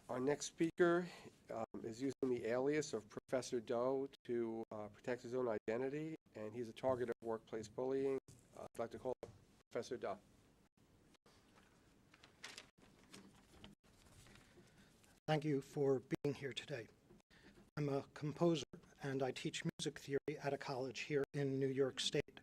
Our next speaker is using the alias of Professor Doe to protect his own identity, and he's a target of workplace bullying. I'd like to call Professor Doe. Thank you for being here today. I'm a composer and I teach music theory at a college here in New York State.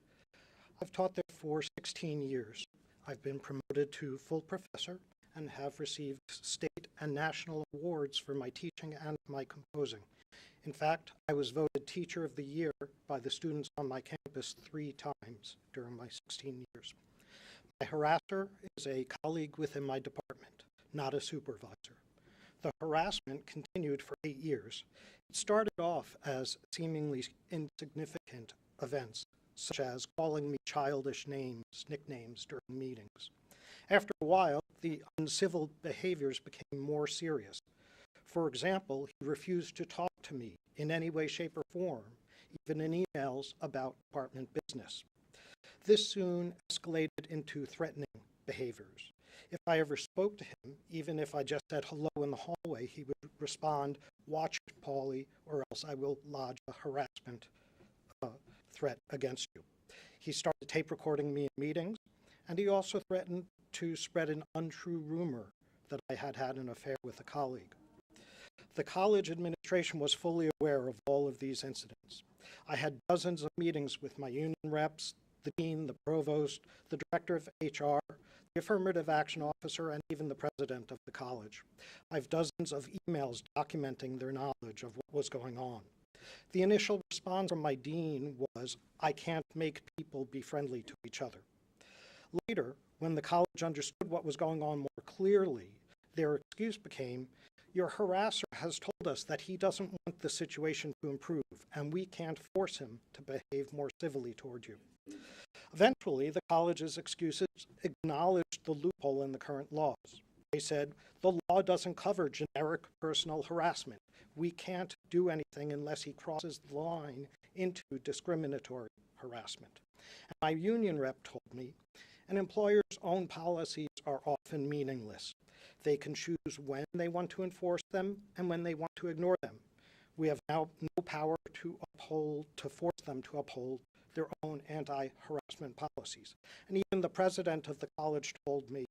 I've taught there for 16 years. I've been promoted to full professor and have received state and national awards for my teaching and my composing. In fact, I was voted Teacher of the Year by the students on my campus 3 times during my 16 years. My harasser is a colleague within my department, not a supervisor. The harassment continued for 8 years. It started off as seemingly insignificant events, such as calling me childish names, nicknames during meetings. After a while, the uncivil behaviors became more serious. For example, he refused to talk to me in any way, shape, or form, even in emails about department business. This soon escalated into threatening behaviors. If I ever spoke to him, even if I just said hello in the hallway, he would respond, "Watch it, Paulie, or else I will lodge a harassment threat against you." He started tape recording me in meetings, and he also threatened to spread an untrue rumor that I had had an affair with a colleague. The college administration was fully aware of all of these incidents. I had dozens of meetings with my union reps, the dean, the provost, the director of HR, the affirmative action officer, and even the president of the college. I have dozens of emails documenting their knowledge of what was going on. The initial response from my dean was, "I can't make people be friendly to each other." Later, when the college understood what was going on more clearly, their excuse became, "Your harasser has told us that he doesn't want the situation to improve, and we can't force him to behave more civilly toward you." Eventually, the college's excuses acknowledged the loophole in the current laws. They said, "The law doesn't cover generic personal harassment. We can't do anything unless he crosses the line into discriminatory harassment." And my union rep told me, "An employer's own policies are often meaningless. They can choose when they want to enforce them and when they want to ignore them. We have now no power to force them to uphold their own anti-harassment policies." And even the president of the college told me,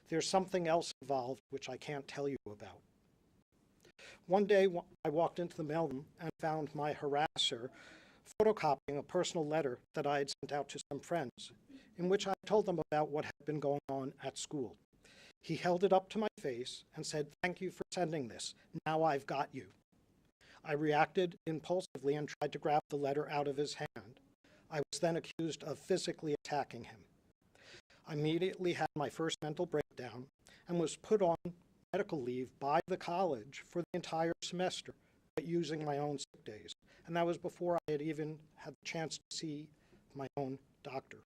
"There's something else involved which I can't tell you about." One day, I walked into the mailroom and found my harasser photocopying a personal letter that I had sent out to some friends, in which I told them about what had been going on at school. He held it up to my face and said, "Thank you for sending this. Now I've got you." I reacted impulsively and tried to grab the letter out of his hand. I was then accused of physically attacking him. I immediately had my first mental breakdown and was put on medical leave by the college for the entire semester, but using my own sick days. And that was before I had even had the chance to see my own doctor.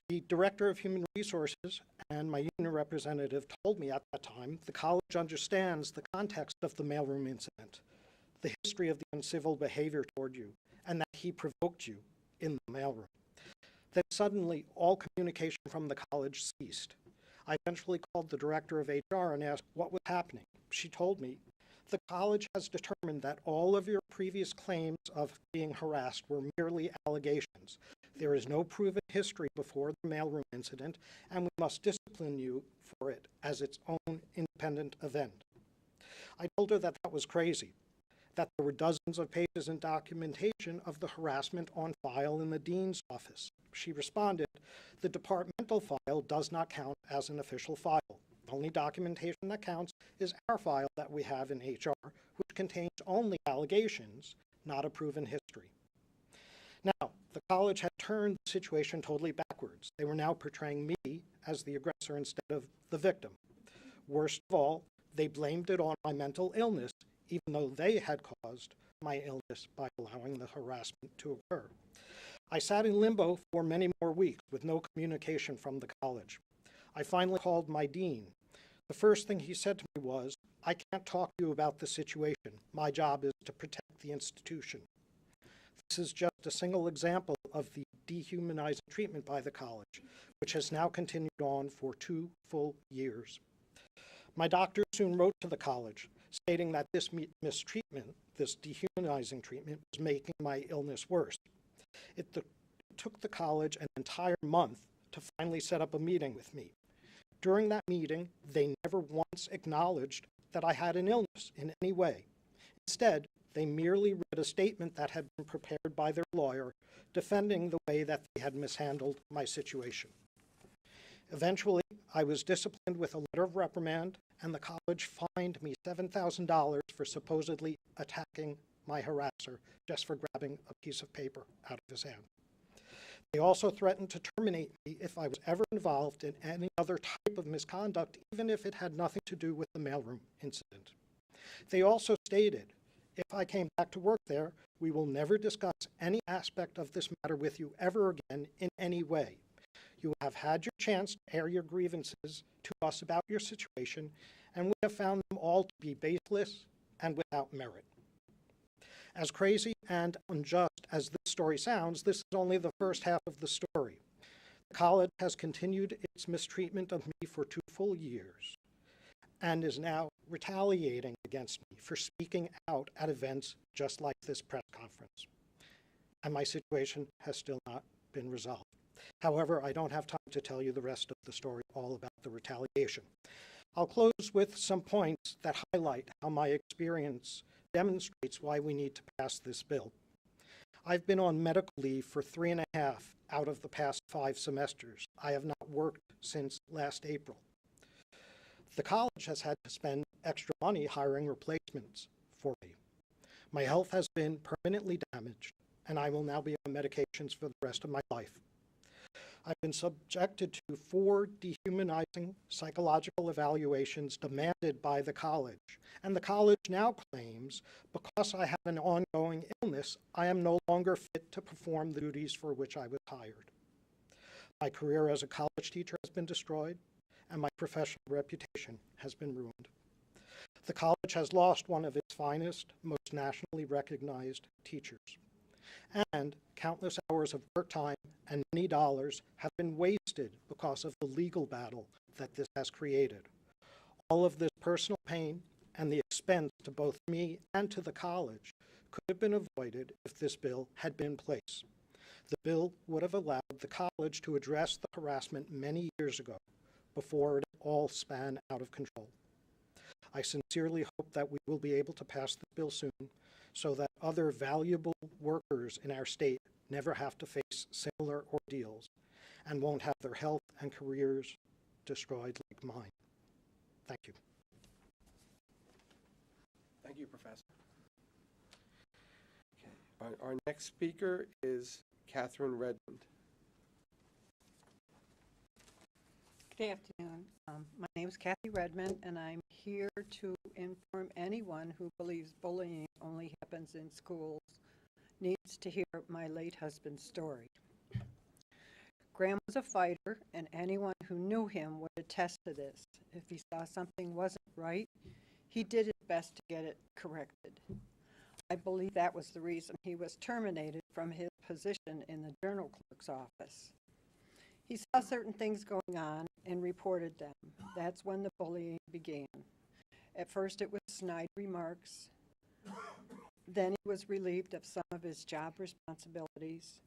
The director of human resources and my union representative told me at that time the college understands the context of the mailroom incident, the history of the uncivil behavior toward you, and that he provoked you in the mailroom. Then suddenly all communication from the college ceased. I eventually called the director of HR and asked what was happening. She told me, "The college has determined that all of your previous claims of being harassed were merely allegations. There is no proven history before the mailroom incident, and we must discipline you for it as its own independent event." I told her that that was crazy, that there were dozens of pages in documentation of the harassment on file in the dean's office. She responded, "The departmental file does not count as an official file. The only documentation that counts is our file that we have in HR, which contains only allegations, not a proven history." Now, the college had turned the situation totally backwards. They were now portraying me as the aggressor instead of the victim. Worst of all, they blamed it on my mental illness, even though they had caused my illness by allowing the harassment to occur. I sat in limbo for many more weeks with no communication from the college. I finally called my dean. The first thing he said to me was, "I can't talk to you about the situation. My job is to protect the institution." This is just a single example of the dehumanizing treatment by the college, which has now continued on for 2 full years. My doctor soon wrote to the college, stating that this mistreatment, this dehumanizing treatment, was making my illness worse. It took the college an entire month to finally set up a meeting with me. During that meeting, they never once acknowledged that I had an illness in any way. Instead, they merely read a statement that had been prepared by their lawyer, defending the way that they had mishandled my situation. Eventually, I was disciplined with a letter of reprimand, and the college fined me $7,000 for supposedly attacking my harasser just for grabbing a piece of paper out of his hand. They also threatened to terminate me if I was ever involved in any other type of misconduct, even if it had nothing to do with the mailroom incident. They also stated, if I came back to work there, we will never discuss any aspect of this matter with you ever again in any way. You have had your chance to air your grievances to us about your situation, and we have found them all to be baseless and without merit. As crazy and unjust as this story sounds, this is only the first half of the story. The college has continued its mistreatment of me for 2 full years and is now retaliating against me for speaking out at events just like this press conference. And my situation has still not been resolved. However, I don't have time to tell you the rest of the story all about the retaliation. I'll close with some points that highlight how my experience demonstrates why we need to pass this bill. I've been on medical leave for 3.5 out of the past 5 semesters. I have not worked since last April. The college has had to spend extra money hiring replacements for me. My health has been permanently damaged, and I will now be on medications for the rest of my life. I've been subjected to 4 dehumanizing psychological evaluations demanded by the college, and the college now claims because I have an ongoing illness, I am no longer fit to perform the duties for which I was hired. My career as a college teacher has been destroyed, and my professional reputation has been ruined. The college has lost one of its finest, most nationally recognized teachers. And countless hours of work time and many dollars have been wasted because of the legal battle that this has created. All of this personal pain and the expense to both me and to the college could have been avoided if this bill had been in place. The bill would have allowed the college to address the harassment many years ago, before it all span out of control. I sincerely hope that we will be able to pass the bill soon, so that other valuable workers in our state never have to face similar ordeals and won't have their health and careers destroyed like mine. Thank you. Thank you, Professor. Okay. Our next speaker is Catherine Redmond. Good afternoon. My name is Kathy Redmond, and I'm here to inform anyone who believes bullying only happens in schools needs to hear my late husband's story. Graham was a fighter, and anyone who knew him would attest to this. If he saw something wasn't right, he did his best to get it corrected. I believe that was the reason he was terminated from his position in the journal clerk's office. He saw certain things going on and reported them. That's when the bullying began. At first it was snide remarks. Then he was relieved of some of his job responsibilities.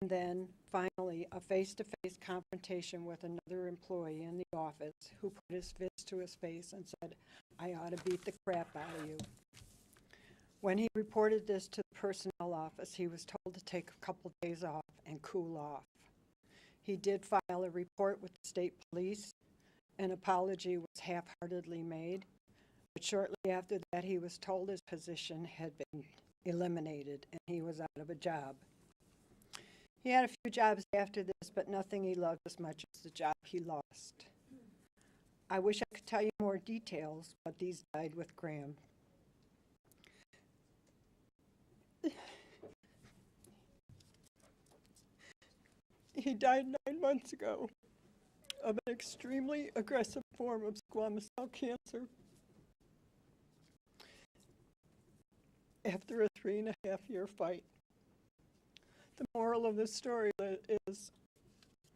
And then finally a face-to-face confrontation with another employee in the office who put his fist to his face and said, "I ought to beat the crap out of you." When he reported this to the personnel office, he was told to take a couple days off and cool off. He did file a report with the state police. An apology was half-heartedly made, but shortly after that he was told his position had been eliminated and he was out of a job. He had a few jobs after this, but nothing he loved as much as the job he lost. I wish I could tell you more details, but these died with Graham. He died 9 months ago of an extremely aggressive form of squamous cell cancer after a 3.5-year fight. The moral of the story is,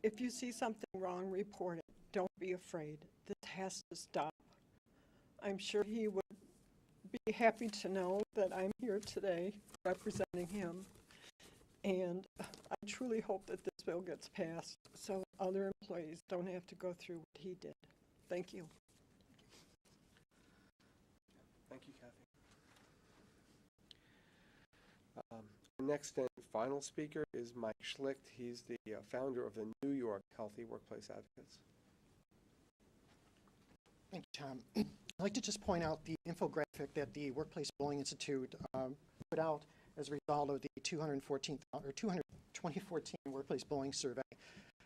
if you see something wrong, report it. Don't be afraid. This has to stop. I'm sure he would be happy to know that I'm here today representing him. And I truly hope that this bill gets passed so other employees don't have to go through what he did. Thank you. Thank you, Kathy. Our next and final speaker is Mike Schlicht. He's the founder of the New York Healthy Workplace Advocates. Thank you, Tom. I'd like to just point out the infographic that the Workplace Bullying Institute put out as a result of the 2014 Workplace Bullying Survey.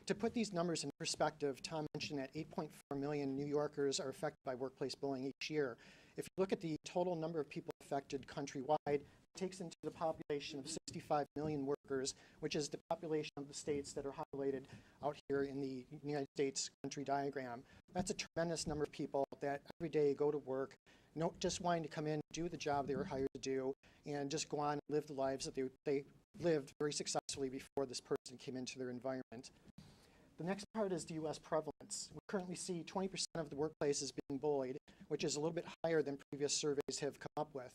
To put these numbers in perspective, Tom mentioned that 8.4 million New Yorkers are affected by workplace bullying each year. If you look at the total number of people affected countrywide, it takes into the population of 65 million workers, which is the population of the states that are highlighted out here in the United States country diagram. That's a tremendous number of people that every day go to work, just wanting to come in, do the job they were hired to do, and just go on and live the lives that they lived very successfully before this person came into their environment. The next part is the U.S. prevalence. We currently see 20% of the workplaces being bullied, which is a little bit higher than previous surveys have come up with.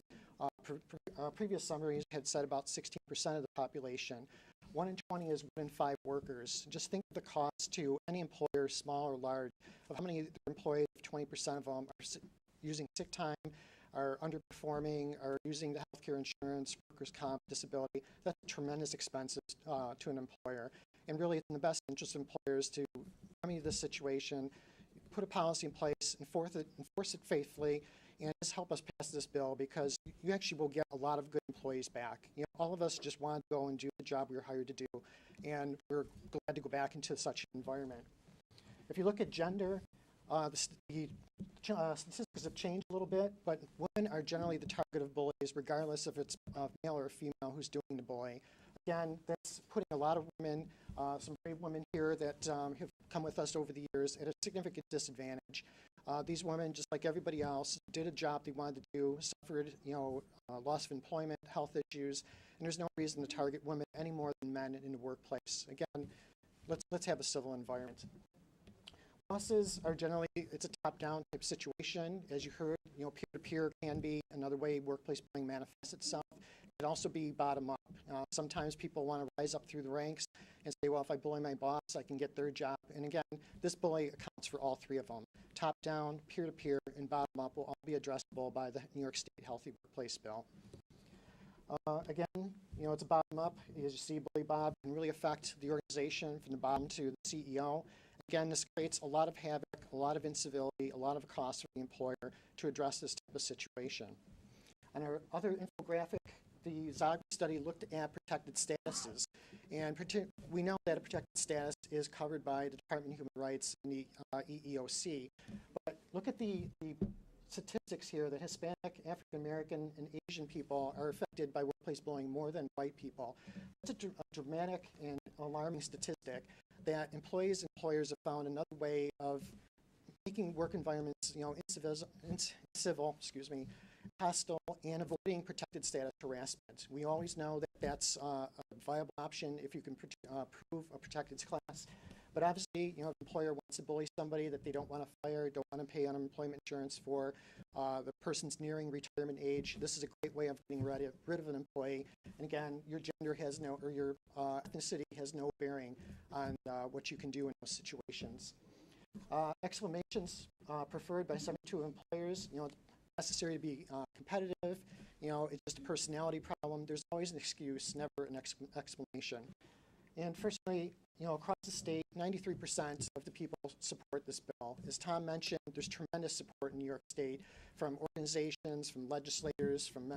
Previous summaries had said about 16% of the population. 1 in 20 is 1 in 5 workers. Just think of the cost to any employer, small or large, of how many employees, 20% of them are using sick time, are underperforming, are using the healthcare insurance, workers' comp, disability. That's tremendous expenses to an employer. And really, it's in the best interest of employers to remedy this situation, put a policy in place, enforce it faithfully, and just help us pass this bill, because you actually will get a lot of good employees back. You know, all of us just want to go and do the job we were hired to do, and we're glad to go back into such an environment. If you look at gender, the statistics have changed a little bit, but women are generally the target of bullies, regardless if it's a male or a female who's doing the bullying. Again, that's putting a lot of women, some brave women here that have come with us over the years, at a significant disadvantage. These women, just like everybody else, did a job they wanted to do, suffered, loss of employment, health issues, and there's no reason to target women any more than men in the workplace. Again, let's have a civil environment. Bosses are generally, it's a top-down type situation. As you heard, peer-to-peer can be another way workplace bullying manifests itself. It can also be bottom-up. Sometimes people want to rise up through the ranks and say, well, if I bully my boss, I can get their job. And again, this bully accounts for all three of them. Top-down, peer-to-peer, and bottom-up will all be addressable by the New York State Healthy Workplace Bill. Again, it's a bottom-up. As you see, Bully Bob can really affect the organization from the bottom to the CEO. Again, this creates a lot of havoc, a lot of incivility, a lot of cost for the employer to address this type of situation. On our other infographic, the Zogby study looked at protected statuses. And we know that a protected status is covered by the Department of Human Rights and the EEOC. But look at the statistics here that Hispanic, African American, and Asian people are affected by workplace bullying more than white people. That's a dramatic and alarming statistic, that employees and employers have found another way of making work environments, civil, hostile, and avoiding protected status harassment. We always know that that's a viable option if you can prove a protected class. But obviously, if an employer wants to bully somebody that they don't want to fire, don't want to pay unemployment insurance for, the person's nearing retirement age, this is a great way of getting rid of an employee. And again, your gender has no, or your ethnicity has no bearing on what you can do in those situations. Exclamations preferred by 72 employers. It's necessary to be competitive. It's just a personality problem. There's always an excuse, never an explanation. And firstly, across the state, 93% of the people support this bill. As Tom mentioned, there's tremendous support in New York State from organizations, from legislators, from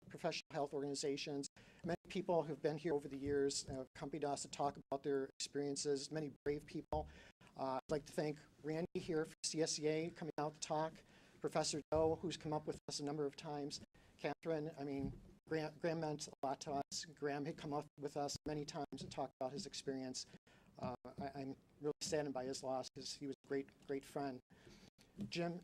professional health organizations. Many people who've been here over the years have accompanied us to talk about their experiences, many brave people. I'd like to thank Randy here for CSEA coming out to talk, Professor Doe, who's come up with us a number of times, Catherine, Graham meant a lot to us. Graham had come up with us many times to talk about his experience. I'm really saddened by his loss because he was a great friend. John,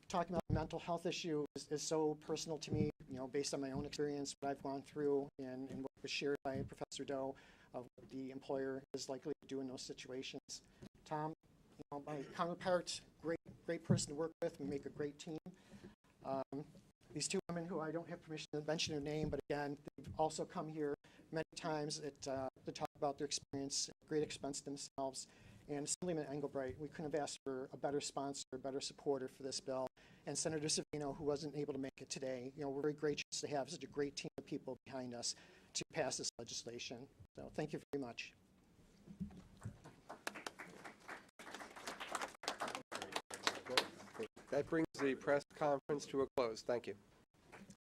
talking about the mental health issue is so personal to me, based on my own experience, what I've gone through, and what was shared by Professor Doe of what the employer is likely to do in those situations. Tom, My counterpart, great person to work with. We make a great team. These two women who I don't have permission to mention their name, but again, they've also come here many times to talk about their experience at great expense to themselves. And Assemblyman Engelbright, we couldn't have asked for a better sponsor, a better supporter for this bill. And Senator Savino, who wasn't able to make it today. We're very gracious to have such a great team of people behind us to pass this legislation. So thank you very much. That brings the press conference to a close. Thank you.